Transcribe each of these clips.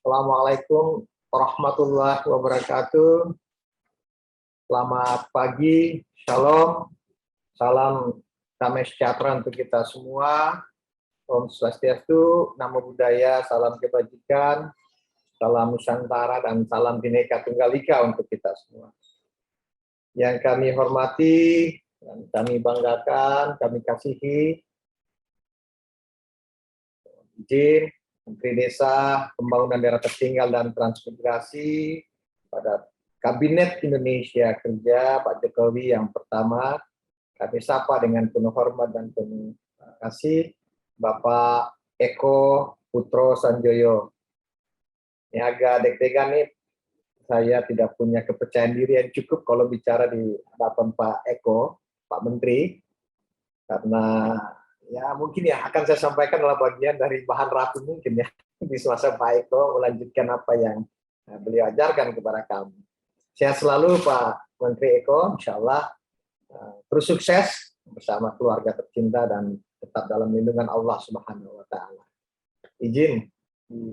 Assalamualaikum warahmatullahi wabarakatuh. Selamat pagi, shalom, salam damai sejahtera untuk kita semua. Om Swastiastu, Namo Buddhaya, salam kebajikan, salam Nusantara, dan salam Bhinneka Tunggal Ika untuk kita semua. Yang kami hormati, dan kami banggakan, kami kasihi, izin Menteri Desa, Pembangunan Daerah Tertinggal dan Transmigrasi pada Kabinet Indonesia Kerja Pak Jokowi yang pertama, kami sapa dengan penuh hormat dan penuh kasih Bapak Eko Putro Sanjoyo. Ini agak deg-degan nih, saya tidak punya kepercayaan diri yang cukup kalau bicara di hadapan Pak Eko, Pak Menteri, karena ya mungkin ya akan saya sampaikan adalah bagian dari bahan rapi mungkin ya di semasa Pak Eko melanjutkan apa yang beliau ajarkan kepada kami. Sehat selalu Pak Menteri Eko, insya Allah terus sukses bersama keluarga tercinta dan tetap dalam lindungan Allah Subhanahu Wa Taala. Izin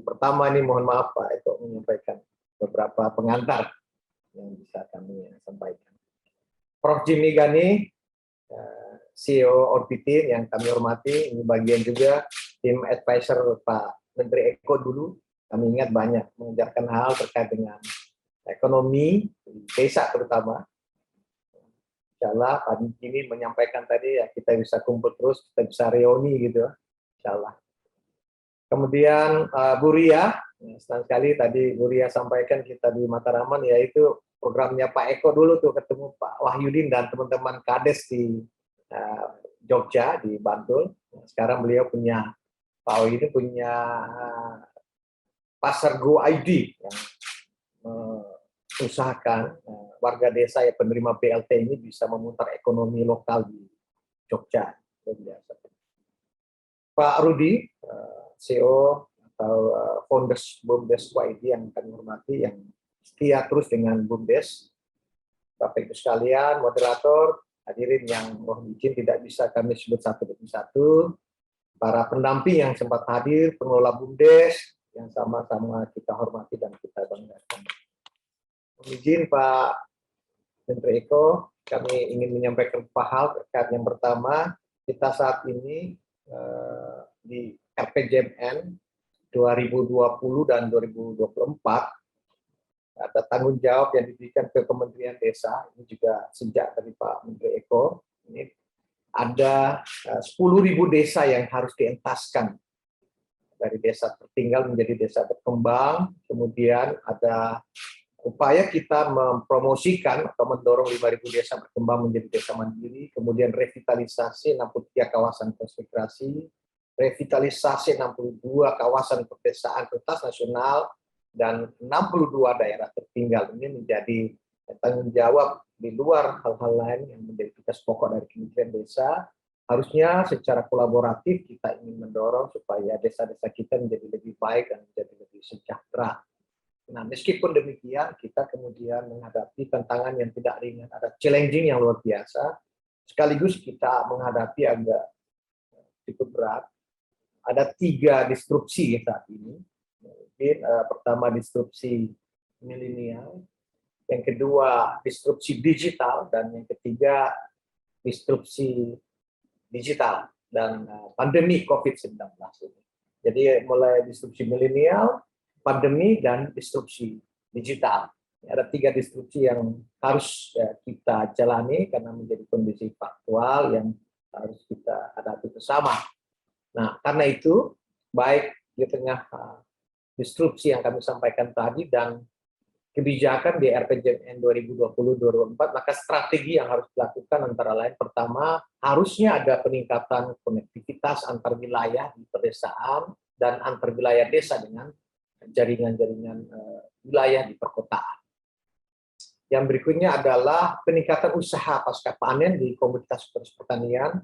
pertama ini mohon maaf Pak Eko menyampaikan beberapa pengantar yang bisa kami sampaikan. Prof. Jimmy Gani, CEO Orbitin yang kami hormati, ini bagian juga tim advisor Pak Menteri Eko dulu. Kami ingat banyak mengajarkan hal terkait dengan ekonomi, desa terutama. Insya Allah Pak Jimmy menyampaikan tadi ya kita bisa kumpul terus, kita bisa reuni gitu. Insya Allah. Kemudian Bu Ria, senang sekali tadi Bu Ria sampaikan kita di Mataraman, yaitu programnya Pak Eko dulu tuh ketemu Pak Wahyudin dan teman-teman Kades di Jogja di Bantul. Sekarang beliau punya Pak Wahyudin punya pasar Go ID yang mengusahakan warga desa yang penerima BLT ini bisa memutar ekonomi lokal di Jogja. Pak Rudi, CEO atau Founders BUMDes YD yang kami hormati, yang setia terus dengan BUMDes. Bapak Ibu sekalian, moderator, hadirin yang mohon izin tidak bisa kami sebut satu demi satu. Para pendamping yang sempat hadir, pengelola BUMDes yang sama-sama kita hormati dan kita banggakan. Mohon izin Pak Menteri Eko, kami ingin menyampaikan beberapa hal terkait yang pertama, kita saat ini di RPJMN 2020 dan 2024 ada tanggung jawab yang diberikan ke Kementerian Desa, ini juga sejak dari Pak Menteri Eko, ini ada 10.000 desa yang harus dientaskan dari desa tertinggal menjadi desa berkembang, kemudian ada upaya kita mempromosikan atau mendorong 5.000 desa berkembang menjadi desa mandiri, kemudian revitalisasi 63 kawasan konsentrasi, revitalisasi 62 kawasan pedesaan prioritas nasional, dan 62 daerah tertinggal. Ini menjadi tanggung jawab di luar hal-hal lain yang menjadi tugas pokok dari Kementerian Desa. Harusnya secara kolaboratif kita ingin mendorong supaya desa-desa kita menjadi lebih baik dan menjadi lebih sejahtera. Nah, meskipun demikian, kita kemudian menghadapi tantangan yang tidak ringan, ada challenging yang luar biasa, sekaligus kita menghadapi agak cukup berat. Ada 3 disrupsi saat ini. Mungkin pertama disrupsi milenial, yang kedua disrupsi digital, dan yang ketiga disrupsi digital dan pandemi COVID-19 ini. Jadi mulai disrupsi milenial, pandemi, dan disrupsi digital. Ada 3 disrupsi yang harus kita jalani karena menjadi kondisi faktual yang harus kita hadapi bersama. Nah, karena itu, baik di tengah disrupsi yang kami sampaikan tadi dan kebijakan di RPJMN 2020-2024, maka strategi yang harus dilakukan antara lain, pertama, harusnya ada peningkatan konektivitas antar wilayah di pedesaan dan antar wilayah desa dengan jaringan-jaringan wilayah di perkotaan. Yang berikutnya adalah peningkatan usaha pasca panen di komoditas pertanian.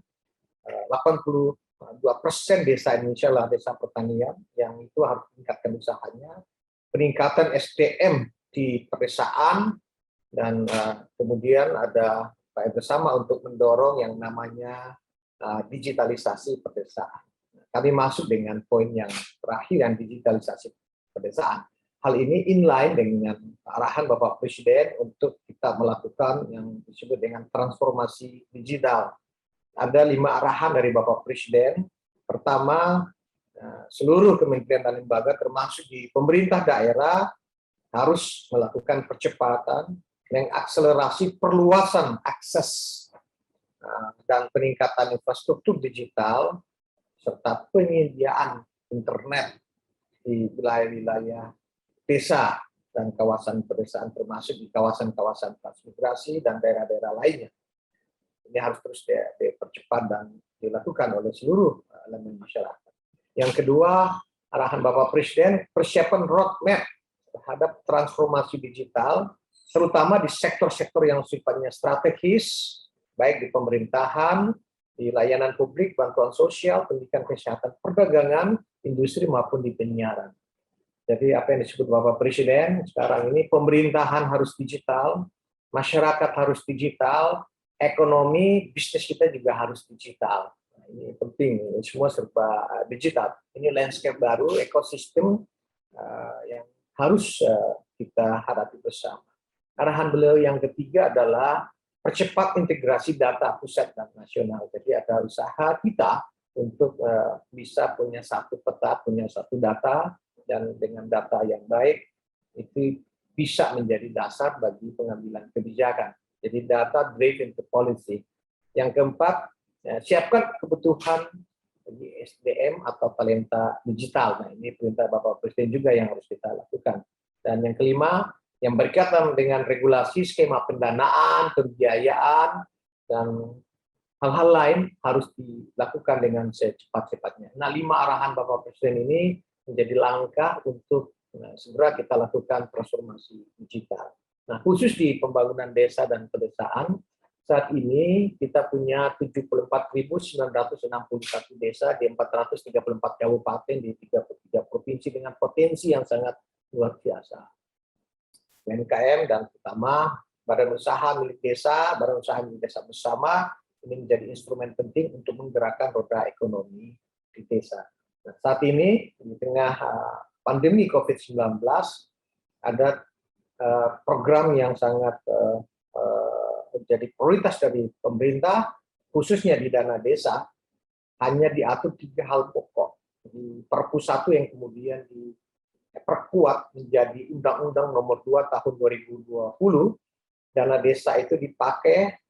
82% desa Indonesia adalah desa pertanian, yang itu harus meningkatkan usahanya. Peningkatan SDM di pedesaan, dan kemudian ada upaya bersama untuk mendorong yang namanya digitalisasi pedesaan. Kami masuk dengan poin yang terakhir, yang digitalisasi pedesaan. hal ini inline dengan arahan Bapak Presiden untuk kita melakukan yang disebut dengan transformasi digital. Ada 5 arahan dari Bapak Presiden. Pertama, seluruh kementerian dan lembaga termasuk di pemerintah daerah harus melakukan percepatan, mengakselerasi perluasan akses dan peningkatan infrastruktur digital serta penyediaan internet di wilayah-wilayah desa dan kawasan pedesaan termasuk di kawasan-kawasan transmigrasi dan daerah-daerah lainnya. Ini harus terus dipercepat dan dilakukan oleh seluruh elemen masyarakat. Yang kedua, arahan Bapak Presiden persiapan roadmap terhadap transformasi digital, terutama di sektor-sektor yang sifatnya strategis, baik di pemerintahan, di layanan publik, bantuan sosial, pendidikan, kesehatan, perdagangan, industri maupun di penyiaran. Jadi apa yang disebut Bapak Presiden sekarang ini, pemerintahan harus digital, masyarakat harus digital, ekonomi, bisnis kita juga harus digital. Nah, ini penting, ini semua serba digital. Ini landscape baru, ekosistem yang harus kita hadapi bersama. Arahan beliau yang ketiga adalah percepat integrasi data pusat dan nasional. Jadi ada usaha kita untuk bisa punya satu peta, punya satu data, dan dengan data yang baik itu bisa menjadi dasar bagi pengambilan kebijakan. Jadi data driven to policy. Yang keempat, siapkan kebutuhan bagi SDM atau talenta digital. Nah, ini perintah Bapak Presiden juga yang harus kita lakukan. Dan yang kelima, yang berkaitan dengan regulasi, skema pendanaan, pembiayaan, dan hal-hal lain harus dilakukan dengan secepat-cepatnya. Nah, 5 arahan Bapak Presiden ini menjadi langkah untuk segera kita lakukan transformasi digital. Nah, khusus di pembangunan desa dan pedesaan, saat ini kita punya 74.961 desa di 434 kabupaten di 33 provinsi dengan potensi yang sangat luar biasa. UMKM dan terutama badan usaha milik desa, badan usaha milik desa bersama ini menjadi instrumen penting untuk menggerakkan roda ekonomi di desa. Nah, saat ini di tengah pandemi COVID-19 ada program yang sangat menjadi prioritas dari pemerintah, khususnya di dana desa, hanya diatur 3 hal pokok. Di Perpu 1 yang kemudian diperkuat menjadi Undang-Undang Nomor 2 Tahun 2020, dana desa itu dipakai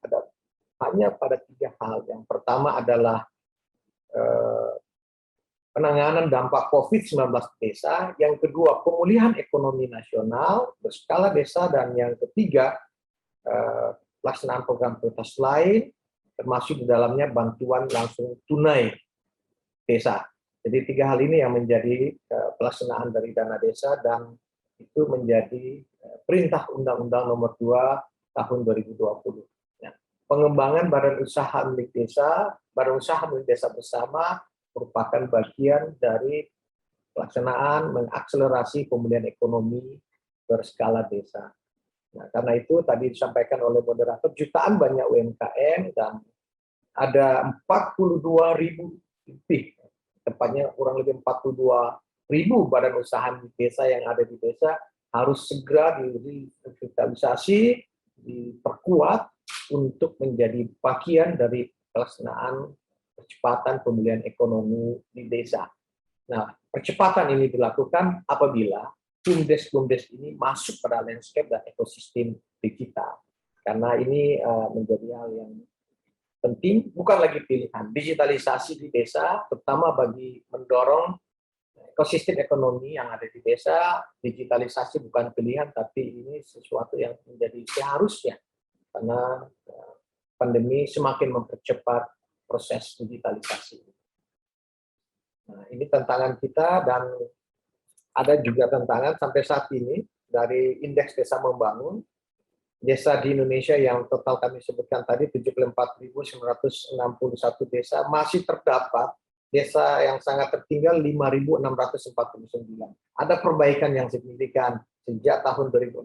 hanya pada 3 hal. Yang pertama adalah penanganan dampak COVID-19 di desa, yang kedua pemulihan ekonomi nasional berskala desa, dan yang ketiga pelaksanaan program prioritas lain, termasuk di dalamnya bantuan langsung tunai desa. Jadi 3 hal ini yang menjadi pelaksanaan dari dana desa, dan itu menjadi perintah Undang-Undang Nomor 2 Tahun 2020. Nah, pengembangan badan usaha milik desa, badan usaha milik desa bersama merupakan bagian dari pelaksanaan mengakselerasi pemulihan ekonomi berskala desa. Nah, karena itu tadi disampaikan oleh moderator, jutaan banyak UMKM dan ada 42.000 lebih, tepatnya kurang lebih 42.000 badan usaha di desa yang ada di desa harus segera direvitalisasi, diperkuat untuk menjadi bagian dari pelaksanaan percepatan pemulihan ekonomi di desa. Nah, percepatan ini dilakukan apabila BUMDes ini masuk pada landscape dan ekosistem digital. Karena ini menjadi hal yang penting, bukan lagi pilihan. Digitalisasi di desa, terutama bagi mendorong ekosistem ekonomi yang ada di desa, digitalisasi bukan pilihan, tapi ini sesuatu yang menjadi seharusnya. Karena pandemi semakin mempercepat proses digitalisasi. Nah, ini tantangan kita, dan ada juga tantangan sampai saat ini dari Indeks Desa Membangun, desa di Indonesia yang total kami sebutkan tadi 74.961 desa, masih terdapat desa yang sangat tertinggal 5.649. Ada perbaikan yang signifikan sejak tahun 2016.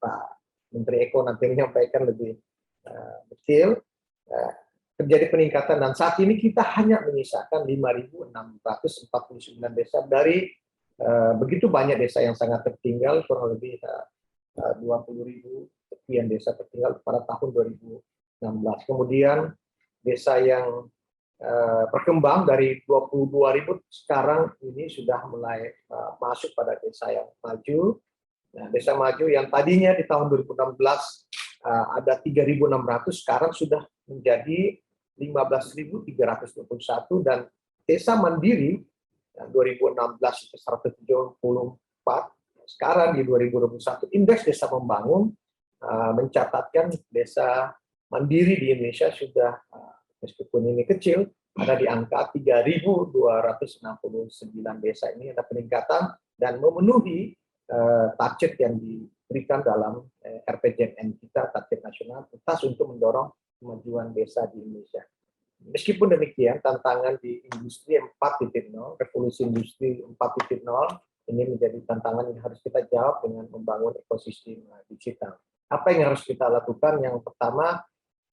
Pak Menteri Eko nanti menyampaikan lebih detail. Terjadi peningkatan, dan saat ini kita hanya menyisakan 5.649 desa dari begitu banyak desa yang sangat tertinggal, kurang lebih 20.000 sekian desa tertinggal pada tahun 2016. Kemudian desa yang berkembang dari 22.000 sekarang ini sudah mulai masuk pada desa yang maju. Nah, desa maju yang tadinya di tahun 2016 ada 3.600, sekarang sudah menjadi 15.321, dan desa mandiri 2016 itu 174, sekarang di 2021 indeks desa membangun mencatatkan desa mandiri di Indonesia sudah meskipun ini kecil ada di angka 3.269 desa. Ini ada peningkatan dan memenuhi target yang diberikan dalam RPJMN kita, target nasional tuntas untuk mendorong kemajuan desa di Indonesia. Meskipun demikian, tantangan di industri 4.0, revolusi industri 4.0, ini menjadi tantangan yang harus kita jawab dengan membangun ekosistem digital. Apa yang harus kita lakukan? Yang pertama,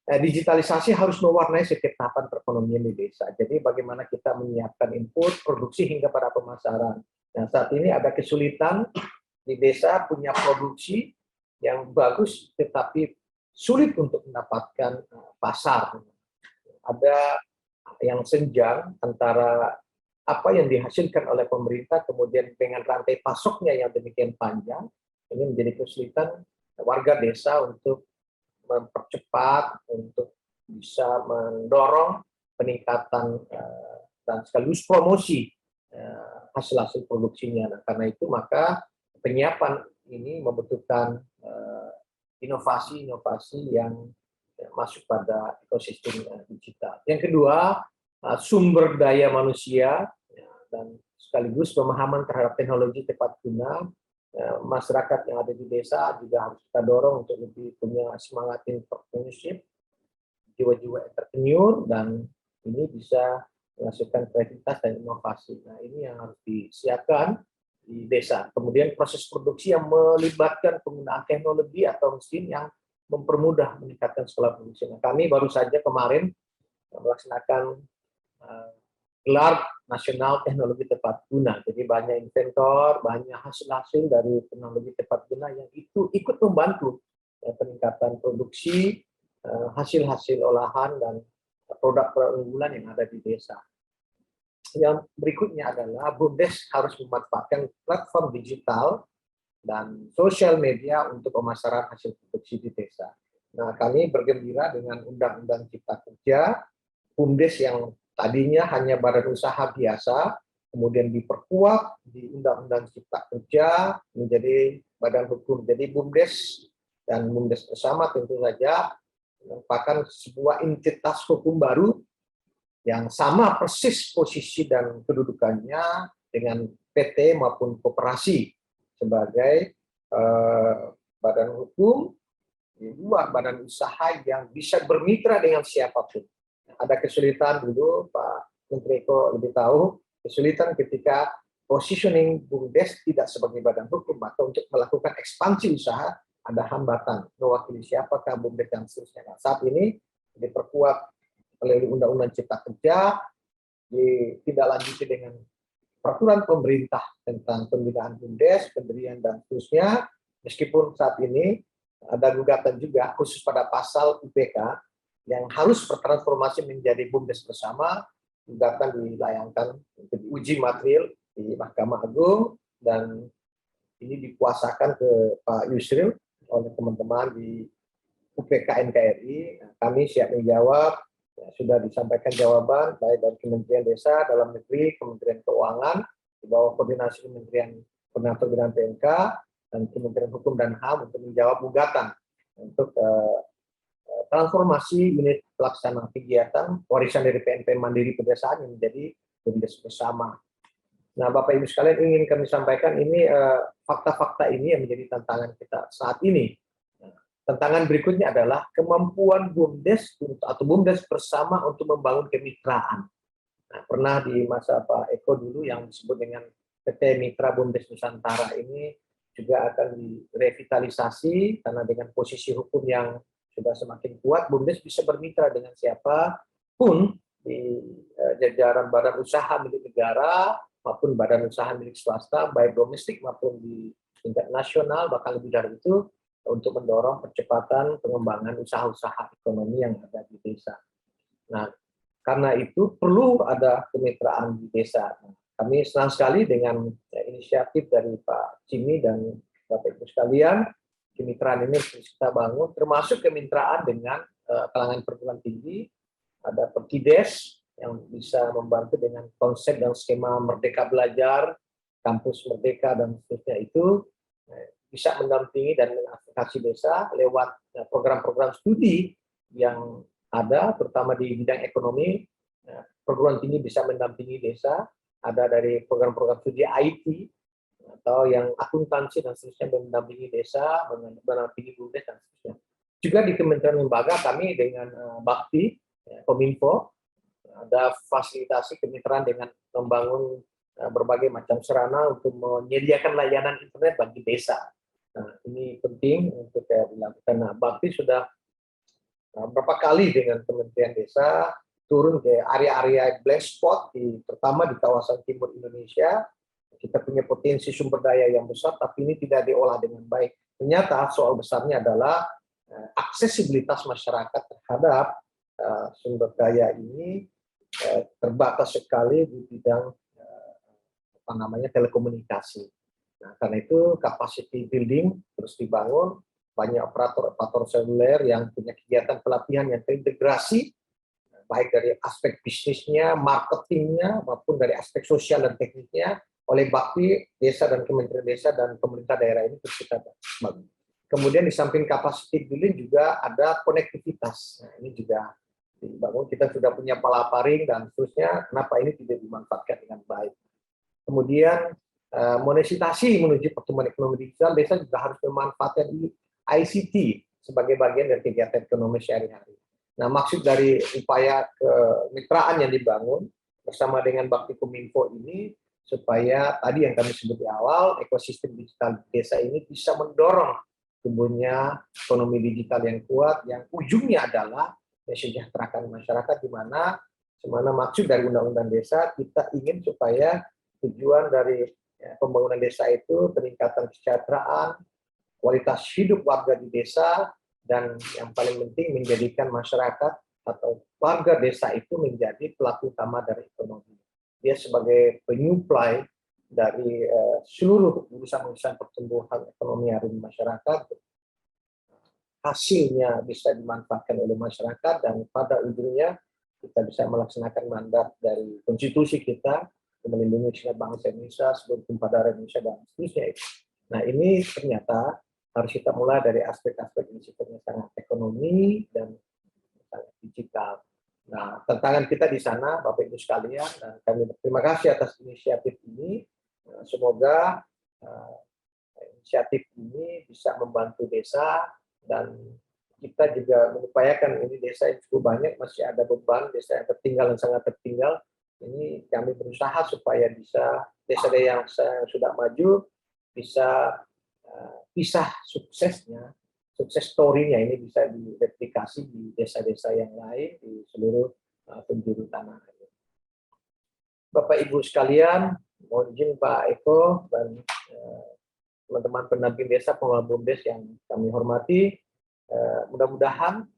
digitalisasi harus mewarnai setiap tahapan perekonomian di desa. Jadi bagaimana kita menyiapkan input, produksi hingga pada pemasaran. Nah, saat ini ada kesulitan di desa punya produksi yang bagus, tetapi sulit untuk mendapatkan pasar. Ada yang senjang antara apa yang dihasilkan oleh pemerintah kemudian dengan rantai pasoknya yang demikian panjang, ini menjadi kesulitan warga desa untuk mempercepat, untuk bisa mendorong peningkatan dan sekaligus promosi hasil-hasil produksinya. Nah, karena itu maka penyiapan ini membutuhkan inovasi-inovasi yang masuk pada ekosistem digital. Yang kedua, sumber daya manusia dan sekaligus pemahaman terhadap teknologi tepat guna. Masyarakat yang ada di desa juga harus kita dorong untuk lebih punya semangat entrepreneurship, jiwa-jiwa entrepreneur, dan ini bisa menghasilkan kreativitas dan inovasi. Nah, ini yang harus disiapkan di desa. Kemudian proses produksi yang melibatkan penggunaan teknologi atau mesin yang mempermudah meningkatkan skala produksi. Nah, kami baru saja kemarin melaksanakan gelar nasional teknologi tepat guna. Jadi banyak inventor, banyak hasil-hasil dari teknologi tepat guna yang itu ikut membantu peningkatan produksi, hasil-hasil olahan, dan produk-produk unggulan yang ada di desa. Yang berikutnya adalah BUMDes harus memanfaatkan platform digital dan sosial media untuk pemasaran hasil produksi di desa. Nah, kami bergembira dengan Undang-Undang Cipta Kerja, BUMDes yang tadinya hanya badan usaha biasa, kemudian diperkuat di Undang-Undang Cipta Kerja menjadi badan hukum. Jadi BUMDes dan BUMDes bersama tentu saja merupakan sebuah entitas hukum baru yang sama persis posisi dan kedudukannya dengan PT maupun koperasi sebagai badan hukum di luar badan usaha yang bisa bermitra dengan siapapun. Ada kesulitan dulu, Pak Menteri Eko lebih tahu, kesulitan ketika positioning BUMDes tidak sebagai badan hukum atau untuk melakukan ekspansi usaha ada hambatan, mewakili siapakah BUMDes dan seterusnya. Nah, saat ini diperkuat oleh Undang-Undang Cipta Kerja, ditindaklanjuti dengan peraturan pemerintah tentang pembinaan BUMDes, pendirian dan seterusnya. Meskipun saat ini ada gugatan juga khusus pada pasal UPK yang harus bertransformasi menjadi BUMDes bersama, gugatan dilayangkan untuk diuji material di Mahkamah Agung dan ini dikuasakan ke Pak Yusril oleh teman-teman di UPK NKRI. Kami siap menjawab, sudah disampaikan jawaban baik dari Kementerian Desa, Dalam Negeri, Kementerian Keuangan, di bawah koordinasi Kementerian Koordinator Bidang PMK dan Kementerian Hukum dan HAM untuk menjawab gugatan untuk transformasi unit pelaksana kegiatan warisan dari PNP Mandiri Pedesaan yang menjadi BUMDes bersama. Nah, Bapak Ibu sekalian, ingin kami sampaikan ini fakta-fakta ini yang menjadi tantangan kita saat ini. Tantangan berikutnya adalah kemampuan BUMDes atau BUMDes bersama untuk membangun kemitraan. Nah, pernah di masa Pak Eko dulu yang disebut dengan PT Mitra BUMDes Nusantara ini juga akan direvitalisasi karena dengan posisi hukum yang sudah semakin kuat, BUMDes bisa bermitra dengan siapapun di jajaran badan usaha milik negara maupun badan usaha milik swasta, baik domestik maupun di tingkat nasional, bahkan lebih dari itu, untuk mendorong percepatan pengembangan usaha-usaha ekonomi yang ada di desa. Nah, karena itu perlu ada kemitraan di desa. Kami senang sekali dengan inisiatif dari Pak Jimmy dan Bapak Ibu sekalian. Kemitraan ini kita bangun, termasuk kemitraan dengan kalangan perguruan tinggi. Ada Pertides yang bisa membantu dengan konsep dan skema Merdeka Belajar, Kampus Merdeka, dan seterusnya itu bisa mendampingi dan mengadvokasi desa lewat program-program studi yang ada, terutama di bidang ekonomi. Perguruan tinggi bisa mendampingi desa, ada dari program-program studi IT, atau yang akuntansi dan seterusnya mendampingi desa, mendampingi BUMDes dan seterusnya. Juga di Kementerian Lembaga kami dengan Bakti, Kominfo, ada fasilitasi kemitraan dengan membangun berbagai macam sarana untuk menyediakan layanan internet bagi desa. Nah, ini penting untuk dilakukan. Nah, Bakti sudah berapa kali dengan Kementerian Desa turun ke area-area blank spot, terutama di kawasan timur Indonesia. Kita punya potensi sumber daya yang besar, tapi ini tidak diolah dengan baik. Ternyata soal besarnya adalah aksesibilitas masyarakat terhadap sumber daya ini terbatas sekali di bidang telekomunikasi. Nah, karena itu capacity building terus dibangun, banyak operator seluler yang punya kegiatan pelatihan yang terintegrasi, baik dari aspek bisnisnya, marketingnya, maupun dari aspek sosial dan tekniknya, oleh Bakti Desa dan Kementerian Desa dan pemerintah daerah ini terus kita bangun. Kemudian di samping capacity building juga ada konektivitas. Nah, ini juga dibangun, kita sudah punya palaparing dan seterusnya, kenapa ini tidak dimanfaatkan dengan baik. Kemudian monetisasi menuju pertumbuhan ekonomi digital, desa juga harus memanfaatkan ICT sebagai bagian dari kegiatan ekonomi sehari-hari. Nah, maksud dari upaya kemitraan yang dibangun bersama dengan Bakti Kominfo ini, supaya tadi yang kami sebut di awal, ekosistem digital desa ini bisa mendorong tumbuhnya ekonomi digital yang kuat, yang ujungnya adalah mesejahterakan masyarakat, di mana maksud dari Undang-Undang Desa, kita ingin supaya tujuan dari pembangunan desa itu peningkatan kesejahteraan, kualitas hidup warga di desa, dan yang paling penting menjadikan masyarakat atau warga desa itu menjadi pelaku utama dari ekonomi. Dia sebagai penyuplai dari seluruh urusan-urusan pertumbuhan ekonomi hari di masyarakat, hasilnya bisa dimanfaatkan oleh masyarakat, dan pada ujungnya kita bisa melaksanakan mandat dari konstitusi kita, melindungi segenap bangsa Indonesia, seluruh tumpah darah Indonesia, dan seterusnya. Nah, ini ternyata harus kita mulai dari aspek-aspek yang sifatnya sangat ekonomi dan sangat digital. Nah, tantangan kita di sana, Bapak Ibu sekalian, dan kami berterima kasih atas inisiatif ini. Semoga inisiatif ini bisa membantu desa, dan kita juga mengupayakan ini desa yang cukup banyak, masih ada beban desa yang tertinggal dan sangat tertinggal. Ini kami berusaha supaya bisa desa yang sudah maju bisa pisah suksesnya, sukses story-nya ini bisa direplikasi di desa-desa yang lain di seluruh penjuru tanah air. Bapak Ibu sekalian, mohon izin Pak Eko dan teman-teman pendamping desa, pengelola BUMDes yang kami hormati, mudah-mudahan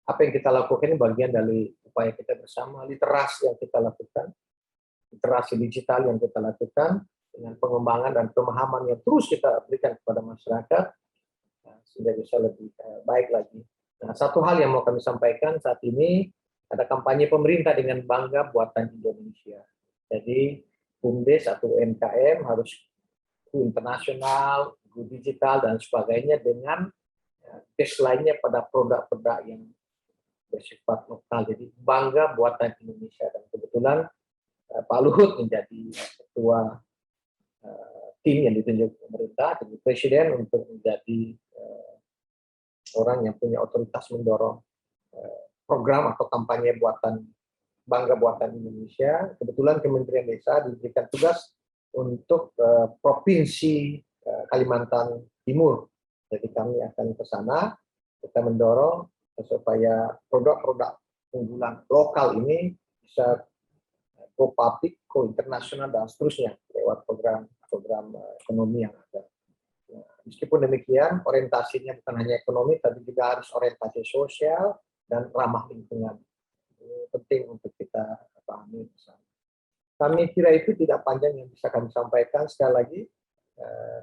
apa yang kita lakukan ini bagian dari upaya kita bersama, literasi yang kita lakukan, literasi digital yang kita lakukan, dengan pengembangan dan pemahaman yang terus kita berikan kepada masyarakat, sehingga bisa lebih baik lagi. Nah, satu hal yang mau kami sampaikan saat ini, ada kampanye pemerintah dengan bangga buatan Indonesia. Jadi, BUMDes atau UMKM harus go internasional, go digital, dan sebagainya, dengan baseline-nya pada produk-produk yang bersifat lokal. Jadi bangga buatan Indonesia, dan kebetulan Pak Luhut menjadi ketua tim yang ditunjuk pemerintah dan presiden untuk menjadi orang yang punya otoritas mendorong program atau kampanye bangga buatan Indonesia. Kebetulan Kementerian Desa diberikan tugas untuk provinsi Kalimantan Timur. Jadi kami akan ke sana, kita mendorong supaya produk-produk unggulan lokal ini bisa go public, go internasional, dan seterusnya lewat program ekonomi yang ada. Nah, meskipun demikian, orientasinya bukan hanya ekonomi, tapi juga harus orientasi sosial dan ramah lingkungan. Ini penting untuk kita pahami bersama. Kami kira itu tidak panjang yang bisa kami sampaikan. Sekali lagi,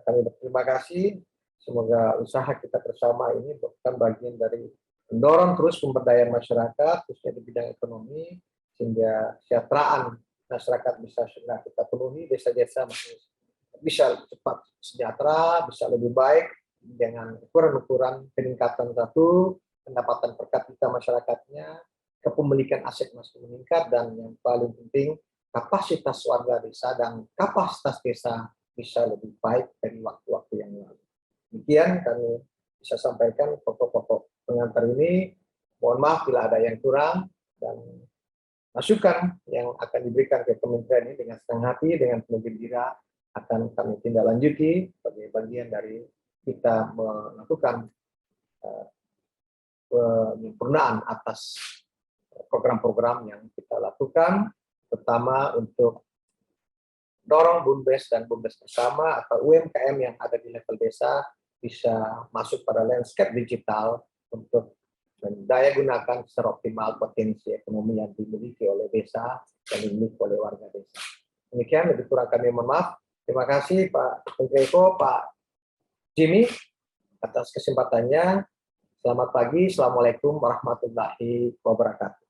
kami berterima kasih. Semoga usaha kita bersama ini bukan bagian dari mendorong terus pemberdayaan masyarakat, khususnya di bidang ekonomi, sehingga kesejahteraan masyarakat bisa segera kita penuhi, desa-desa bisa cepat sejahtera, bisa lebih baik dengan ukuran-ukuran peningkatan satu, pendapatan per kapita masyarakatnya, kepemilikan aset masih meningkat, dan yang paling penting kapasitas warga desa dan kapasitas desa bisa lebih baik dari waktu-waktu yang lalu. Demikian kami bisa sampaikan pokok-pokok pengantar ini. Mohon maaf bila ada yang kurang, dan masukan yang akan diberikan ke kementerian ini dengan senang hati, dengan penuh gembira akan kami tindak lanjuti sebagai bagian dari kita melakukan penyempurnaan atas program-program yang kita lakukan, terutama untuk dorong BUMDes dan BUMDes bersama atau UMKM yang ada di level desa bisa masuk pada landscape digital untuk mendaya gunakan secara optimal potensi ekonomi yang dimiliki oleh desa dan dimiliki oleh warga desa. Demikian, lebih kurang kami mohon maaf. Terima kasih Pak Menteri Eko, Pak Jimmy atas kesempatannya. Selamat pagi, Assalamualaikum warahmatullahi wabarakatuh.